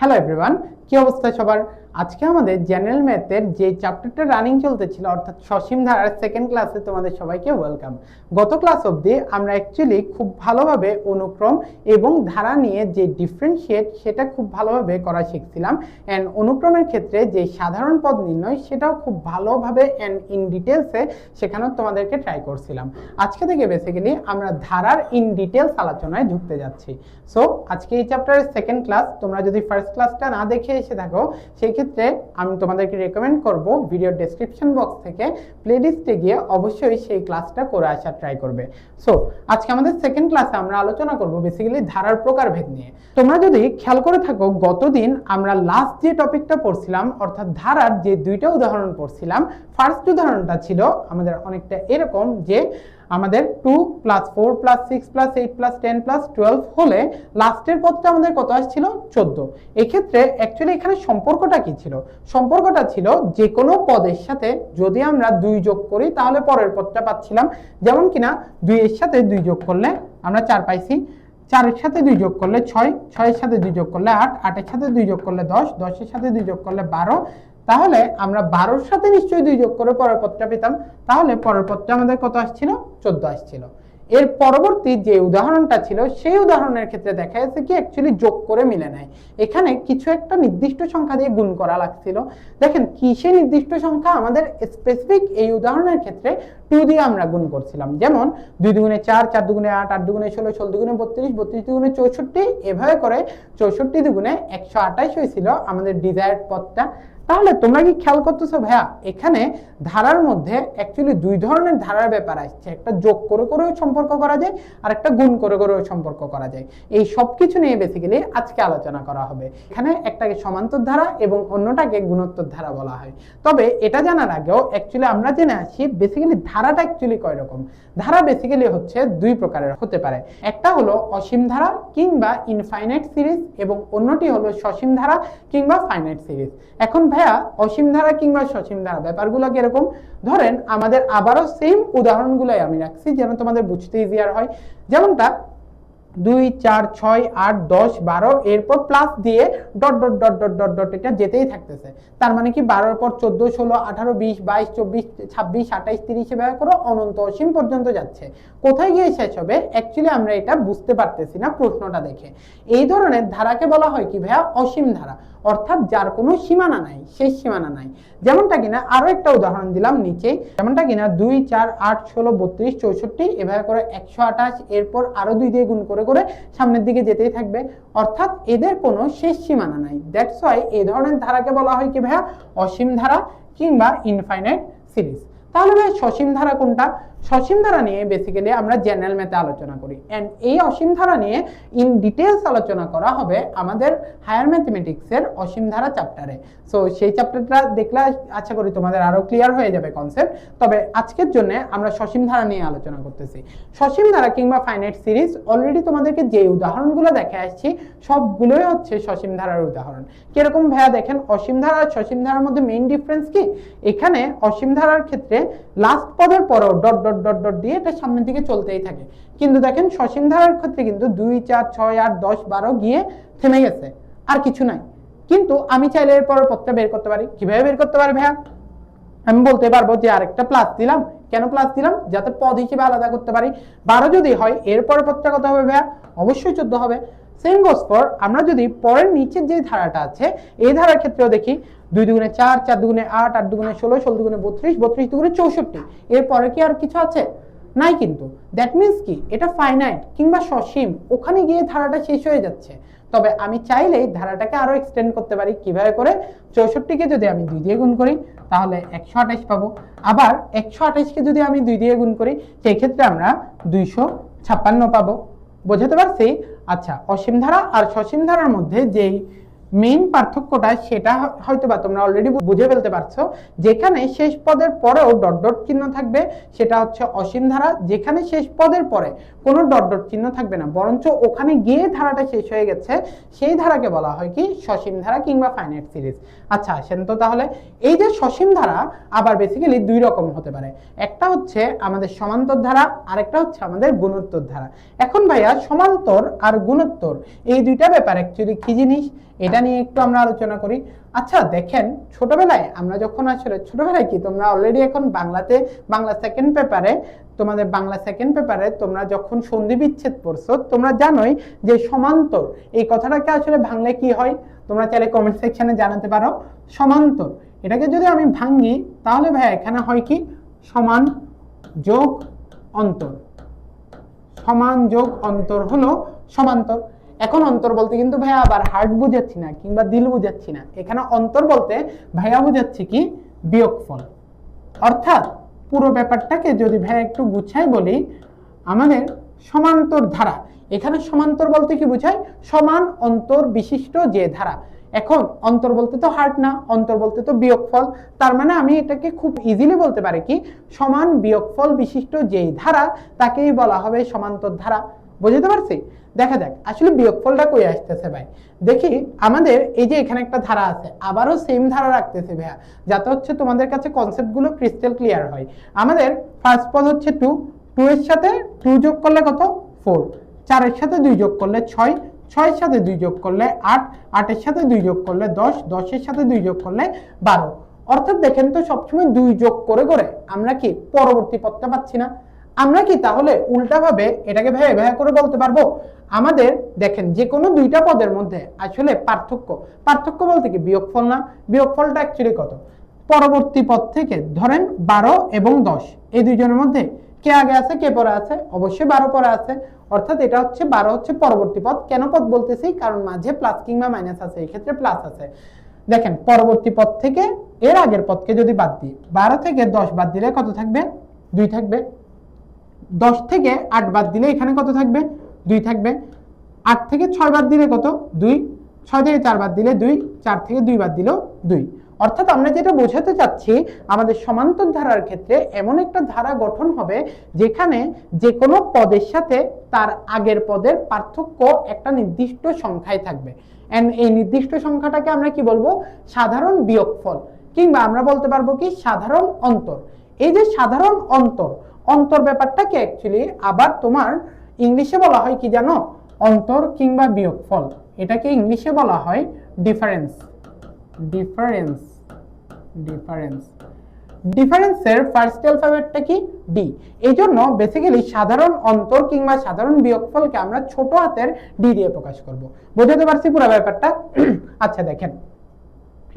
Hello everyone, কি অবস্থা সবার? আজকে আমাদের জেনারেল ম্যাথের যে চ্যাপ্টারটা রানিং চলতেছিল অর্থাৎ সসীম ধারার সেকেন্ড ক্লাসে তোমাদের সবাইকে ওয়েলকাম। গত ক্লাস অবধি আমরা অ্যাকচুয়ালি খুব ভালোভাবে অনুক্রম এবং ধারা নিয়ে যে ডিফারেন্সিয়েট সেটা খুব ভালোভাবে করা শিখছিলাম, অ্যান্ড অনুক্রমের ক্ষেত্রে যে সাধারণ পদ নির্ণয় সেটাও খুব ভালোভাবে অ্যান্ড ইন ডিটেলসে শেখানোর তোমাদেরকে ট্রাই করছিলাম। আজকে থেকে বেসিক্যালি আমরা ধারার ইন ডিটেলস আলোচনায় ঢুকতে যাচ্ছি। সো আজকে এই চ্যাপ্টারের সেকেন্ড ক্লাস, তোমরা যদি ফার্স্ট ক্লাসটা না দেখে এসে থাকো সেই ক্ষেত্রে আমি তোমাদেরকে রেকমেন্ড করব ভিডিও ডেসক্রিপশন বক্স থেকে প্লেলিস্টে গিয়ে অবশ্যই সেই ক্লাসটা করে আসার ট্রাই করবে। সো আজকে আমাদের সেকেন্ড ক্লাসে আমরা আলোচনা করব বেসিক্যালি ধারার প্রকারভেদ নিয়ে। তোমরা যদি খেয়াল করে থাকো গতদিন আমরা লাস্ট যে টপিকটা পড়ছিলাম অর্থাৎ ধারার যে দুইটা উদাহরণ পড়ছিলাম, ফার্স্ট উদাহরণটা ছিল আমাদের অনেকটা এরকম যে আমাদের 2 + 4 + 6 + 8 + 10 + 12 হলে লাস্টের পদটা আমাদের কত আসছিল? 14। এই ক্ষেত্রে অ্যাকচুয়ালি এখানে সম্পর্কটা কি ছিল? সম্পর্কটা ছিল যে কোনো পদের সাথে যদি আমরা 2 যোগ করি তাহলে পরের পদটা পাচ্ছিলাম। যেমন কিনা 2 এর সাথে 2 যোগ করলে আমরা 4 পাইছি, 4 এর সাথে 2 যোগ করলে 6, 6 এর সাথে 2 যোগ করলে 8, 8 এর সাথে 2 যোগ করলে 10, 10 এর সাথে 2 যোগ করলে 12। তাহলে আমরা 12-র সাথে নিশ্চয়ই 2 যোগ করে পরের পদটা পেতাম। তাহলে পরের পদটা আমাদের কত আসছিল? 14 আসছিল। এর পরবর্তী যে উদাহরণটা ছিল সেই উদাহরণের ক্ষেত্রে দেখা যাচ্ছে কি অ্যাকচুয়ালি যোগ করে মিলে নাই, এখানে কিছু একটা নির্দিষ্ট সংখ্যা দিয়ে গুণ করা লাগছিল। দেখেন কিসের নির্দিষ্ট সংখ্যা? আমাদের স্পেসিফিক এই উদাহরণের ক্ষেত্রে 2 দিয়ে আমরা গুণ করছিলাম। যেমন 2 দুগুণে 4, 4 দুগুণে 8, 8 দুগুণে 16, 16 দুগুণে 32, 32 দুগুণে 64, এভাবে করে 64 দুগুণে 128 হয়েছিল আমাদের ডিজায়ার্ড পদটা। তাহলে তোমরা কি খেয়াল করতেছো ভাইয়া, এখানে ধারার মধ্যে অ্যাকচুয়ালি দুই ধরনের ধারার ব্যাপার আসছে, একটা যোগ করে করেও সম্পর্ক করা যায় আর একটা গুণ করে করেও সম্পর্ক করা যায়। এই সব কিছু নিয়ে বেসিক্যালি আজকে আলোচনা করা হবে। এখানে একটাকে সমান্তর ধারা এবং অন্যটাকে গুণোত্তর ধারা বলা হয়। তবে এটা জানার আগেও অ্যাকচুয়ালি আমরা জেনে আসি বেসিক্যালি ধারাটা অ্যাকচুয়ালি কয় রকম। ধারা বেসিক্যালি হচ্ছে দুই প্রকারের হতে পারে। একটা হলো অসীম ধারা কিংবা ইনফাইনাইট সিরিজ এবং অন্যটি হলো সসীম ধারা কিংবা ফাইনাইট সিরিজ। এখন ভাইয়া অসীম ধারা কিংবা সসীম ধারা ব্যাপারগুলো কিরকম? ধরেন আমাদের আবারও সেম উদাহরণগুলোই আমি রাখছি যেন তোমাদের বুঝতে ইজিয়ার হয়। যেমনটা 2, 4, 6, 8, 10, 12 এরপর প্লাস দিয়ে dot dot dot dot dot dot এটা যেতেই থাকতেছে। তার মানে কি 12-এর পর 14, 16, 18, 20, 22, 24, 26, 28, 30 এভাবে করে অনন্ত অসীম পর্যন্ত যাচ্ছে। কোথায় গিয়ে শেষ হবে অ্যাকচুয়ালি আমরা এটা বুঝতে পারতেছি না প্রশ্নটা দেখে। এই ধরনের ধারাকে বলা হয় কি ভাইয়া? অসীম ধারা, অর্থাৎ যার কোনো সীমানা নাই, শেষ সীমানা নাই। যেমনটা কিনা আরো একটা উদাহরণ দিলাম নিচে, যেমনটা কিনা 2, 4, 8, 16, 32, 64 এভাবে করে 128 এরপর আরো 2 দিয়ে গুণ করে করে সামনের দিকে যেতেই থাকবে, অর্থাৎ এদের কোনো শেষ সীমানা নাই। দ্যাটস ওয়াই এই ধরনের ধারাকে বলা হয় কি ভাইয়া? অসীম ধারা কিংবা ইনফাইনাইট সিরিজ। তাহলে ভাই সসীম ধারা কোনটা? সসীম ধারা নিয়ে বেসিক্যালি আমরা জেনারেল ম্যাথে আলোচনা করি, এন্ড এই অসীম ধারা নিয়ে ইন ডিটেলস আলোচনা করা হবে আমাদের হায়ার ম্যাথমেটিক্সের অসীম ধারা চ্যাপ্টারে। সো সেই চ্যাপ্টারটা দেখলে আশা করি তোমাদের আরো ক্লিয়ার হয়ে যাবে কনসেপ্ট। তবে আজকের জন্য আমরা সসীম ধারা নিয়ে আলোচনা করতেছি। সসীম ধারা কিংবা ফাইনাইট সিরিজ অলরেডি তোমাদেরকে যে উদাহরণগুলো দেখে আসছি সবগুলোই হচ্ছে সসীম ধারার উদাহরণ। কিরকম ভাইয়া? দেখেন অসীম ধারা আর সসীম ধারার মধ্যে মেইন ডিফারেন্স কি? এখানে অসীম ধারার ক্ষেত্রে লাস্ট পদের পরেও ডট ডট ডট ডট দিয়ে এটা সামনের দিকে চলতেই থাকে, কিন্তু দেখেন সসীম ধারার ক্ষেত্রে কিন্তু 2, 4, 6, 8, 10, 12 গিয়ে থেমে গেছে, আর কিছু নাই। কিন্তু আমি চাইলে এর পরের পদটা বের করতে পারি। কিভাবে বের করতে পারি ভাইয়া? আমি বলতে পারবো যে আরেকটা প্লাস দিলাম। কেন প্লাস দিলাম? যাতে পদ হিসেবে আলাদা করতে পারি। 12 যদি হয় এর পরের পদটা কত হবে ভাইয়া? অবশ্যই 14 হবে। সেম গোস ফর আমরা যদি পরের নিচের যে ধারাটা আছে এই ধারার ক্ষেত্রেও দেখি 2 দুগুণে 4, 4 দুগুণে 8, 8 দুগুণে 16, 16 দুগুণে 32, 32 দুগুণে 64। এরপরে কি আর কিছু আছে? নাই। কিন্তু দ্যাট মিনস কি এটা ফাইনাইট কিংবা সসীম, ওখানে গিয়ে ধারাটা শেষ হয়ে যাচ্ছে। তবে আমি চাইলেই ধারাটাকে আরো এক্সটেন্ড করতে পারি। কিভাবে করে? 64কে যদি আমি 2 দিয়ে গুণ করি তাহলে 128 পাবো। আবার 128কে যদি আমি 2 দিয়ে গুণ করি সেই ক্ষেত্রে আমরা 256 পাবো। বোঝাতে পারছি? আচ্ছা, অসীম ধারা আর সসীম ধারার মধ্যে যেই মেইন পার্থক্যটা সেটা হয়তো বা তোমরা অলরেডি বুঝে ফেলতে পারছো। যেখানে শেষ পদের পরেও ডট ডট চিহ্ন থাকবে সেটা হচ্ছে অসীম ধারা, যেখানে শেষ পদের পরে কোনো ডট ডট চিহ্ন থাকবে না বরঞ্চ ওখানে গিয়ে ধারাটা শেষ হয়ে গেছে, সেই ধারাকে বলা হয় কি? সসীম ধারা কিংবা ফাইনাইট সিরিজ। আচ্ছা আসেন তো তাহলে, এই যে সসীম ধারা আবার বেসিক্যালি দুই রকম হতে পারে। একটা হচ্ছে আমাদের সমান্তর ধারা, আরেকটা হচ্ছে আমাদের গুণোত্তর ধারা। এখন ভাইয়া সমান্তর আর গুণোত্তর এই দুইটা ব্যাপার অ্যাকচুয়ালি কি জিনিস? এটা নিয়ে একটু আমরা আলোচনা করি। আচ্ছা দেখেন, ছোটবেলায় আমরা যখন আসলে ছোটবেলায় কি তোমরা অলরেডি এখন বাংলা সেকেন্ড পেপারে তোমরা যখন সন্ধি বিচ্ছেদ পড়ছো তোমরা জানোই যে সমান্তর এই কথাটাকে আসলে ভাঙলে কি হয়, তোমরা চাইলে কমেন্ট সেকশনে জানাতে পারো। সমান্তর এটাকে যদি আমি ভাঙি তাহলে ভাই এখানে হয় কি সমান যোগ অন্তর, সমান যোগ অন্তর হলো সমান্তর। এখন অন্তর বলতে কিন্তু ভাইয়া আবার হার্ট বুঝাচ্ছি না কিংবা দিল বুঝাচ্ছি না, এখানে অন্তর বলতে ভাইয়া বুঝাচ্ছি কি বিয়োগফল। অর্থাৎ পুরো ব্যাপারটাকে যদি ভাইয়া একটু গুছাই বলি, আমাদের সমান্তর ধারা, এখানে সমান্তর বলতে কি বুঝায় সমান অন্তর বিশিষ্ট যে ধারা। এখন অন্তর বলতে তো হার্ট না, অন্তর বলতে তো বিয়োগফল, তার মানে আমি এটাকে খুব ইজিলি বলতে পারি কি সমান বিয়োগফল বিশিষ্ট যেই ধারা তাকেই বলা হবে সমান্তর ধারা। বুঝতে পারছি? দেখা যাক আসলে বিয়োগফলটা কই আসতেছে ভাই। দেখি আমাদের এই যে এখানে একটা ধারা আছে, আবারও সেম ধারা রাখতেছে ভাইয়া, যাতে হচ্ছে তোমাদের কাছে কনসেপ্টগুলো ক্রিস্টাল ক্লিয়ার হয়। আমাদের ফার্স্ট পদ হচ্ছে 2, 2 এর সাথে 2 যোগ করলে কত 4, 4 এর সাথে 2 যোগ করলে 6, 6 এর সাথে 2 যোগ করলে 8, 8 এর সাথে 2 যোগ করলে 10, 10 এর সাথে 2 যোগ করলে 12। অর্থাৎ দেখেন তো সবসময় 2 যোগ করে করে আমরা কি পরবর্তী পদটা পাচ্ছি না। আমরা কি তাহলে উল্টাভাবে এটাকে ভাইয়া করে বলতে পারবো, আমাদের দেখেন যে কোনো দুইটা পদের মধ্যে আসলে পার্থক্য বলতে কি বিয়োগফল না, বিয়োগফলটা অ্যাকচুয়ালি কত পরবর্তী পদ থেকে ধরেন 12 এবং 10 এই দুইজনের মধ্যে কে আগে আছে কে পরে আছে, অবশ্যই 12 পরে আছে। অর্থাৎ এটা হচ্ছে 12 হচ্ছে পরবর্তী পদ। কেন পদ বলতেছি, কারণ মাঝে প্লাস কিংবা মাইনাস আছে, এই ক্ষেত্রে প্লাস আছে। দেখেন পরবর্তী পদ থেকে এর আগের পদকে যদি বাদ দিই, 12 থেকে 10 বাদ দিলে কত থাকবে 2 থাকবে, 10 থেকে 8 বাদ দিলে এখানে কত থাকবে 2 থাকবে, 8 থেকে 6 বাদ দিলে কত 2, 6 থেকে 4 বাদ দিলে 2, 4 থেকে 2 বাদ দিলেও 2। অর্থাৎ আমরা যেটা বোঝাতে চাচ্ছি, আমাদের সমান্তর ধারার ক্ষেত্রে এমন একটা ধারা গঠন হবে যেখানে যে কোনো পদের সাথে তার আগের পদের পার্থক্য একটা নির্দিষ্ট সংখ্যায় থাকবে। এন্ড এই নির্দিষ্ট সংখ্যাটাকে আমরা কি বলবো সাধারণ বিয়োগফল, কিংবা আমরা বলতে পারবো কি সাধারণ অন্তর। এই যে সাধারণ অন্তর ব্যাপারটাকে অ্যাকচুয়ালি আবার তোমার ইংলিশে বলা হয় কি জানো, অন্তর কিংবা বিয়োগফল, এটাকে ইংলিশে বলা হয় ডিফারেন্স। ডিফারেন্সের ফার্স্ট অ্যালফাবেটটা কি ডি। এই জন্য বেসিক্যালি সাধারণ অন্তর কিংবা সাধারণ বিয়োগফলকে আমরা ছোট হাতের ডি দিয়ে প্রকাশ করব। বুঝতে পারছি পুরো ব্যাপারটা? আচ্ছা দেখেন,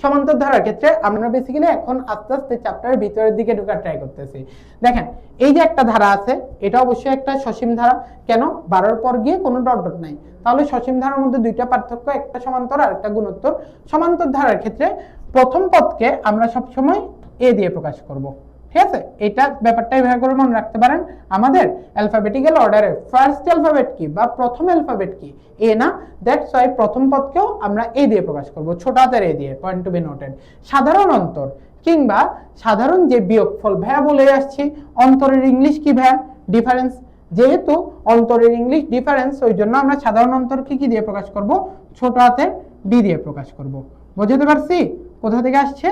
সমান্তর ধারার ক্ষেত্রে আমরা বেসিক্যালি এখন আস্তে আস্তে চ্যাপ্টারের ভিতরের দিকে ঢোকার ট্রাই করতেছি। দেখেন এই যে একটা ধারা আছে, এটা অবশ্যই একটা সসীম ধারা। কেন 12 পর গিয়ে কোনো ডট ডট নাই, তাহলে সসীম ধারার মধ্যে দুইটা পার্থক্য, একটা সমান্তর আর একটা গুণোত্তর। সমান্তর ধারার ক্ষেত্রে প্রথম পদকে আমরা সবসময় এ দিয়ে প্রকাশ করব। ঠিক আছে, এটা ব্যাপারটা এভাবে করে মনে রাখতে পারেন। আমাদের অ্যালফাবেটিক্যাল অর্ডারে ফার্স্ট অ্যালফাবেট কি বা প্রথম অ্যালফাবেট কি এ না, দ্যাটস ওয়াই প্রথম পদকেও আমরা এ দিয়ে প্রকাশ করব, ছোট হাতের এ দিয়ে। Point to be noted. সাধারণ অন্তর কিংবা সাধারণ যে বিয়োগফল, ভাইয়া বলে আসছি অন্তরের ইংলিশ কি ভাইয়া ডিফারেন্স, যেহেতু অন্তরের ইংলিশ ডিফারেন্স ওই জন্য আমরা সাধারণ অন্তরকে কি দিয়ে প্রকাশ করব, ছোট হাতের ডি দিয়ে প্রকাশ করব। বুঝতে পারছি কোথা থেকে আসছে?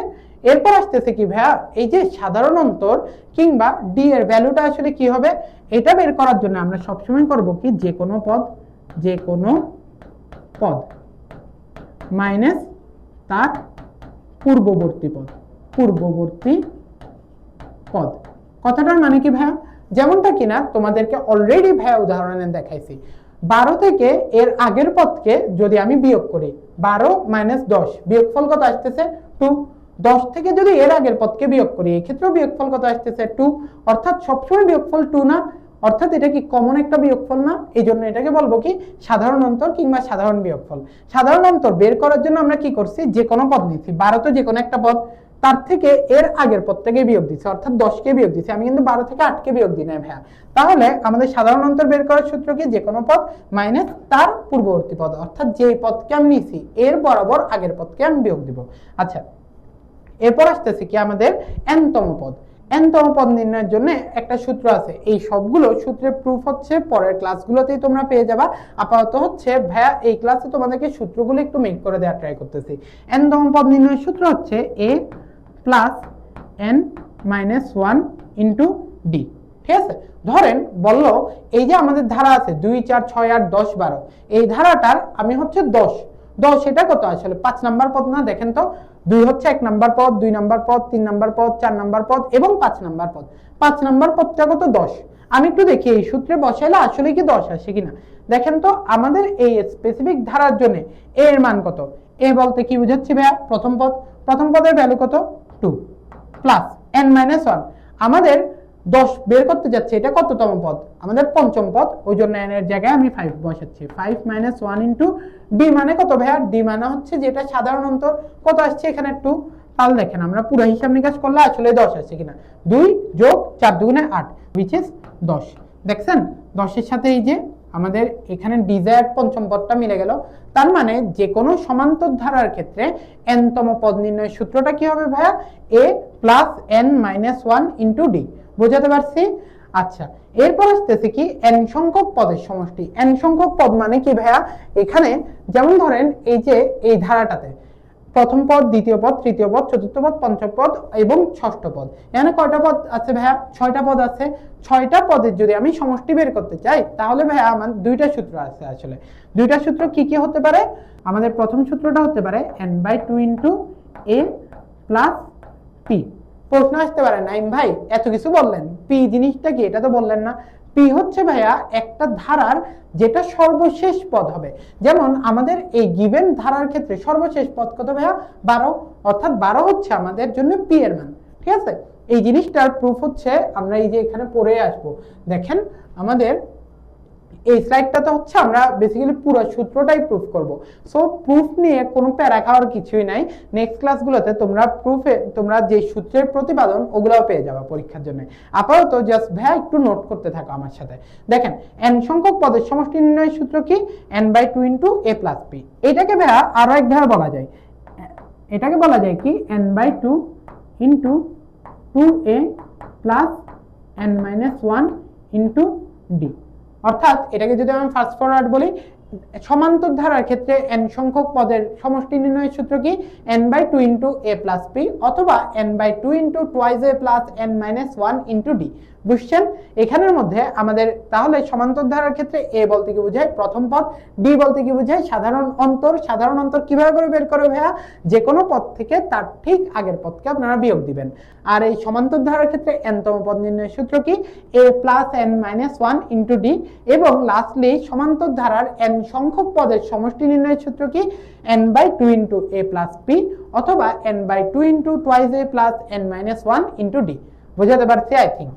এরপর আসতেছে কি ভাইয়া, এই যে সাধারণ অন্তর কিংবা ডি এর ভ্যালুটা আসলে কি হবে, এটা বের করার জন্য আমরা সবসময় করব কি যে কোনো পদ মাইনাস তার পূর্ববর্তী পদ। কথাটার মানে কি ভাইয়া, যেমনটা কিনা তোমাদেরকে অলরেডি ভাইয়া উদাহরণে দেখাইছি। 12 থেকে এর আগের পদকে যদি আমি বিয়োগ করি, 12 মাইনাস 10 বিয়োগফল কত আসতেছে 2। 10 থেকে যদি এর আগের পদকে বিয়োগ করি, এই ক্ষেত্রেও বিয়োগফল কত আসতেছে 2। অর্থাৎ সবসময় বিয়োগফল 2 না, অর্থাৎ এটা কি কমন একটা বিয়োগফল না, এই জন্য এটাকে বলবো কি সাধারণ অন্তর কিংবা সাধারণ বিয়োগফল। সাধারণ অন্তর বের করার জন্য আমরা কি করছি, যে কোনো পদ নিচ্ছি, 12 তো যে কোনো একটা পদ, তার থেকে এর আগের পদটাকে বিয়োগ দিচ্ছি, অর্থাৎ 10কে বিয়োগ দিচ্ছি। আমি কিন্তু 12 থেকে 8কে বিয়োগ দিই না ভাইয়া। তাহলে আমাদের সাধারণ অন্তর বের করার সূত্র কি, যে কোনো পদ মাইনাস তার পূর্ববর্তী পদ, অর্থাৎ যে পদকে আমি নিছি এর বরাবর আগের পদকে আমি বিয়োগ দিব। আচ্ছা, এরপর আসতেছে কি আমাদের এনতম পদ। এনতম পদ নির্ণয়ের জন্য একটা সূত্র আছে, এই সবগুলো সূত্রের প্রুফ হচ্ছে পরের ক্লাসগুলোতেই তোমরা পেয়ে যাবা। আপাতত হচ্ছে ভাইয়া এই ক্লাসে তোমাদেরকে সূত্রগুলো একটু মেক করে দেওয়ার ট্রাই করতেছি। এনতম পদ নির্ণয়ের সূত্র হচ্ছে a plus n minus 1 into D. ঠিক আছে, ধরেন বললো এই যে আমাদের ধারা আছে 2, 4, 6, 8, 10, 12, এই ধারাটার আমি হচ্ছে 10 এটা কত আসলে 5 নাম্বার পদ না? দেখেন তো 2 হচ্ছে 1 নাম্বার পদ, 2 নাম্বার পদ, 3 নাম্বার পদ, 4 নাম্বার পদ এবং 5 নাম্বার পদ। 5 নাম্বার পদটা কত? 10। আমি একটু দেখি এই সূত্রে বসাইলে আসলে কি 10 আসে কিনা। দেখেন তো আমাদের এই স্পেসিফিক ধারার জন্য a এর মান কত? a বলতে কি বুঝাচ্ছি ভাইয়া? প্রথম পদ। প্রথম পদের ভ্যালু কত? 2 প্লাস n-1। আমাদের 10 বের করতে যাচ্ছে, এটা কততম পদ? আমাদের পঞ্চম পদ, ওই জন্য n এর জায়গায় আমি 5 বসাচ্ছি। 5 - 1 ইন্টু d মানে কত ভাইয়া? d মানে হচ্ছে যেটা সাধারণ অন্তর, কত আসছে এখানে? 2। তাহলে দেখেন আমরা পুরো হিসাব নিকাশ করলে আসলে 10 আসছে কিনা। 2 যোগ 4 দুগুণে 8 which is 10। দেখছেন 10 এর সাথে এই যে আমাদের এখানে ডিজায়ার পঞ্চম পদটা মিলে গেল। তার মানে যে কোনো সমান্তর ধারার ক্ষেত্রে n তম পদ নির্ণয়ের সূত্রটা কি হবে ভাইয়া? a plus n-1 into d। বোঝাতে পারছি? আচ্ছা, এরপর আসতেছে কি n সংখ্যক পদের সমষ্টি। n সংখ্যক পদ মানে কি ভাইয়া? এখানে যেমন ধরেন এই যে এই ধারাটাতে প্রথম পদ, দ্বিতীয় পদ, তৃতীয় পদ, চতুর্থ পদ, পঞ্চম পদ এবং ষষ্ঠ পদ। এখানে কয়টা পদ আছে ভাইয়া? 6টা পদ আছে। 6টা পদের যদি আমি সমষ্টি বের করতে চাই তাহলে ভাইয়া আমার দুইটা সূত্র আছে আসলে। দুইটা সূত্র কি কি হতে পারে? আমাদের প্রথম সূত্রটা হতে পারে n/2 into a plus p। প্রশ্ন আসতে পারে নাইম ভাই এত কিছু বললেন, p জিনিসটা কি এটা তো বললেন না। p হচ্ছে ভাইয়া একটা ধারার যেটা সর্বশেষ পদ হবে। যেমন আমাদের এই গিভেন ধারার ক্ষেত্রে সর্বশেষ পদ কত ভাইয়া? 12। অর্থাৎ 12 হচ্ছে আমাদের জন্য p এর মান। ঠিক আছে, এই জিনিসটার প্রুফ হচ্ছে আমরা এই যে এখানে পড়ে আসবো। দেখেন আমাদের এই স্লাইডটাতে হচ্ছে আমরা বেসিক্যালি পুরো সূত্রটাই প্রুফ করব। সো প্রুফ নিয়ে কোনো প্যারা খাওয়ার কিছুই নাই। নেক্সট ক্লাসগুলোতে তোমরা যে সূত্রের প্রতিপাদন ওগুলাও পেয়ে যাবে পরীক্ষার জন্য। আপাতত জাস্ট ভাইয়া একটু নোট করতে থাকো আমার সাথে। দেখেন n সংখ্যক পদের সমষ্টি নির্ণয়ের সূত্র কি? n/2 into a plus p। এটাকে ভাইয়া আরো একভাবে বলা যায়, এটাকে বলা যায় কি n/2 into 2a plus n-1 into d। অর্থাৎ এটাকে যদি আমি ফাস্ট ফরওয়ার্ড বলি, সমান্তর ধারার ক্ষেত্রে n সংখ্যক পদের সমষ্টি নির্ণয়ের সূত্র কি? n/2 into a plus p অথবা n/2 into twice a plus n-1 into d। বুঝছেন? এখানের মধ্যে আমাদের তাহলে সমান্তর ধারার ক্ষেত্রে a বলতে কি বোঝায়? প্রথম পদ। d বলতে কি বোঝায়? সাধারণ অন্তর। সাধারণ অন্তর কিভাবে করে বের করে ভাইয়া? যে কোনো পদ থেকে তার ঠিক আগের পদকে আপনারা বিয়োগ দিবেন। আর এই সমান্তর ধারার ক্ষেত্রে n তম পদ নির্ণয়ের সূত্র কি? a plus n-1 into d। এবং লাস্টলি সমান্তর ধারার n সংখ্যক পদের সমষ্টি নির্ণয়ের সূত্র কি? n/2 into a plus p অথবা n/2 into twice a plus n-1 into d। বোঝাতে পারছি আই থিঙ্ক।